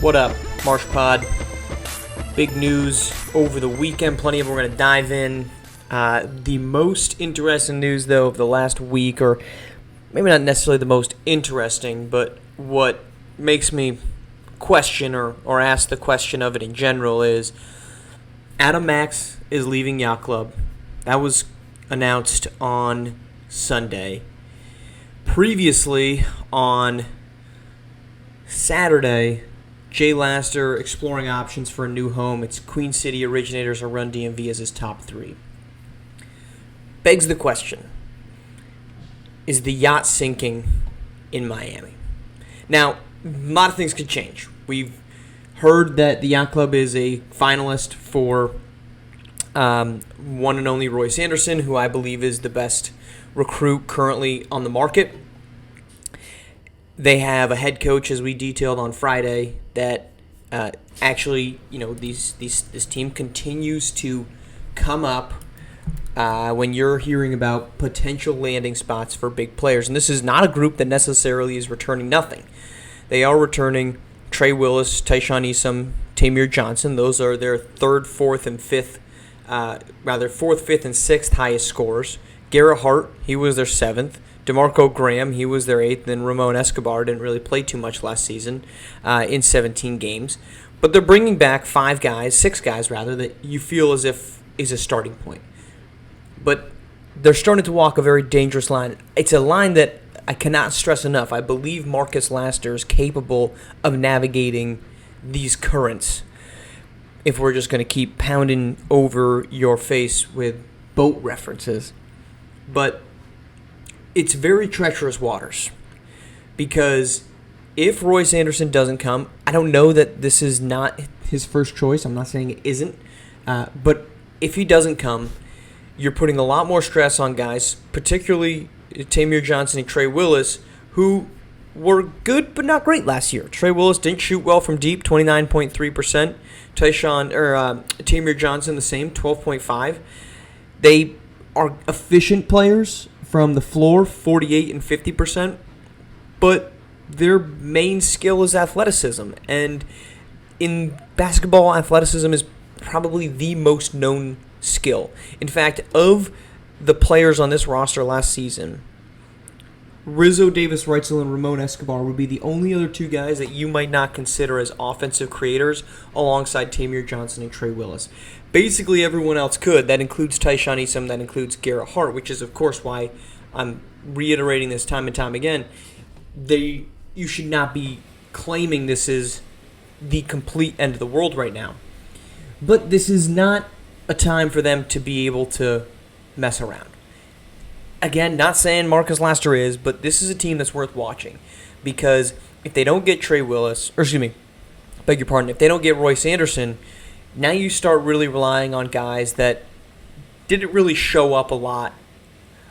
What up, Marsh Pod? Big news over the weekend. Plenty of it we're going to dive in. The most interesting news, though, of the last week, or maybe not necessarily the most interesting, but what makes me question or ask the question of it in general is Adam Max is leaving Yacht Club. That was announced on Sunday. Previously, on Saturday, Jay Laster exploring options for a new home. It's Queen City Originators or Run DMV as his top three. Begs the question, is the Yacht sinking in Miami? Now, a lot of things could change. We've heard that the Yacht Club is a finalist for one and only Royce Anderson, who I believe is the best recruit currently on the market. They have a head coach, as we detailed on Friday, that this team continues to come up when you're hearing about potential landing spots for big players. And this is not a group that necessarily is returning nothing. They are returning Trey Willis, Tyshawn Eason, Tamir Johnson. Those are their fourth, fifth, and sixth highest scorers. Garrett Hart, he was their seventh. DeMarco Graham, he was their eighth, and Ramon Escobar didn't really play too much last season in 17 games. But they're bringing back six guys that you feel as if is a starting point. But they're starting to walk a very dangerous line. It's a line that I cannot stress enough. I believe Marcus Laster is capable of navigating these currents if we're just going to keep pounding over your face with boat references. But it's very treacherous waters because if Royce Anderson doesn't come, I don't know that this is not his first choice. I'm not saying it isn't. But if he doesn't come, you're putting a lot more stress on guys, particularly Tamir Johnson and Trey Willis, who were good but not great last year. Trey Willis didn't shoot well from deep, 29.3%. Tamir Johnson, the same, 12.5%. They are efficient players from the floor, 48 and 50%, but their main skill is athleticism. And in basketball, athleticism is probably the most known skill. In fact, of the players on this roster last season, Rizzo, Davis Reitzel, and Ramon Escobar would be the only other two guys that you might not consider as offensive creators alongside Tamir Johnson and Trey Willis. Basically, everyone else could. That includes Tyshawn Eason, that includes Garrett Hart, which is, of course, why I'm reiterating this time and time again. You should not be claiming this is the complete end of the world right now. But this is not a time for them to be able to mess around. Again, not saying Marcus Laster is, but this is a team that's worth watching because if they don't get if they don't get Royce Anderson, now you start really relying on guys that didn't really show up a lot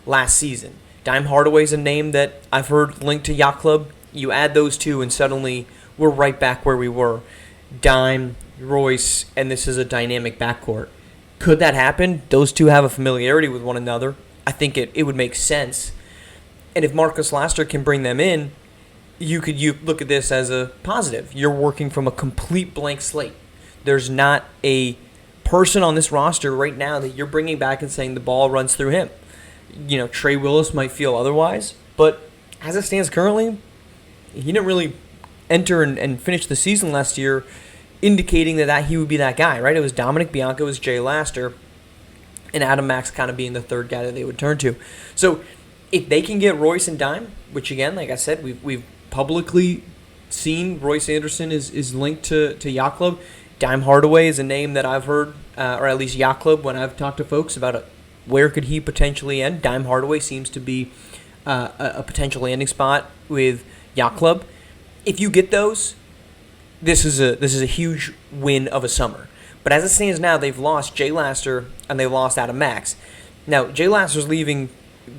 last season. Dime Hardaway's a name that I've heard linked to Yacht Club. You add those two and suddenly we're right back where we were. Dime, Royce, and this is a dynamic backcourt. Could that happen? Those two have a familiarity with one another. I think it would make sense. And if Marcus Laster can bring them in, you look at this as a positive. You're working from a complete blank slate. There's not a person on this roster right now that you're bringing back and saying the ball runs through him. Trey Willis might feel otherwise, but as it stands currently, he didn't really enter and finish the season last year indicating that he would be that guy, right? It was Dominic Bianco, it was Jay Laster, and Adam Max kind of being the third guy that they would turn to. So if they can get Royce and Dime, which again, like I said, we've publicly seen Royce Anderson is linked to Yacht Club. Dime Hardaway is a name that I've heard, or at least Yacht Club, when I've talked to folks about where could he potentially end. Dime Hardaway seems to be a potential landing spot with Yacht Club. If you get those, this is a huge win of a summer. But as it stands now, they've lost Jay Laster and they've lost Adam Max. Now, Jay Laster's leaving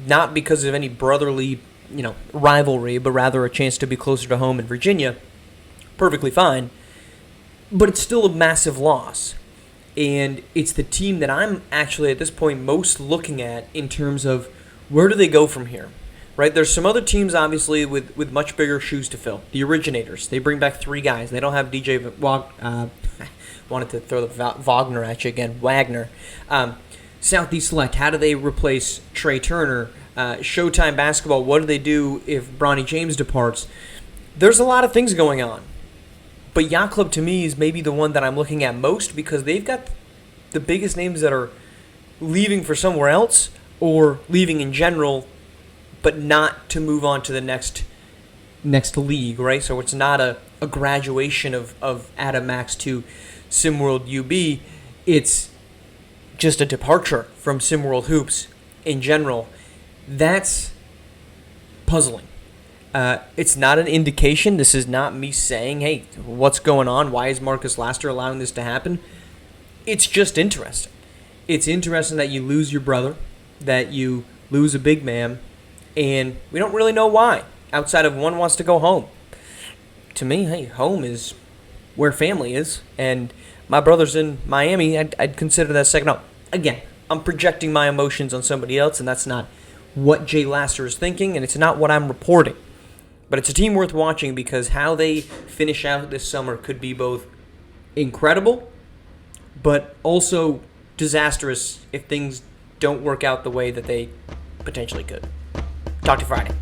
not because of any brotherly, rivalry, but rather a chance to be closer to home in Virginia. Perfectly fine. But it's still a massive loss. And it's the team that I'm actually at this point most looking at in terms of where do they go from here, right? There's some other teams, obviously, with much bigger shoes to fill. The Originators, they bring back 3 guys. They don't have wanted to throw the Wagner at you again. Wagner. Southeast Select, how do they replace Trey Turner? Showtime Basketball, what do they do if Bronny James departs? There's a lot of things going on. But Yacht Club, to me, is maybe the one that I'm looking at most because they've got the biggest names that are leaving for somewhere else or leaving in general, but not to move on to the next league, right? So it's not a graduation of Adam Max to SimWorld UB. It's just a departure from SimWorld Hoops in general. That's puzzling. It's not an indication. This is not me saying, hey, what's going on? Why is Marcus Laster allowing this to happen? It's just interesting. It's interesting that you lose your brother, that you lose a big man, and we don't really know why, outside of one wants to go home. To me, hey, home is where family is, and my brother's in Miami. I'd consider that second home. Again, I'm projecting my emotions on somebody else, and that's not what Jay Laster is thinking, and it's not what I'm reporting. But it's a team worth watching because how they finish out this summer could be both incredible, but also disastrous if things don't work out the way that they potentially could. Talk to you Friday.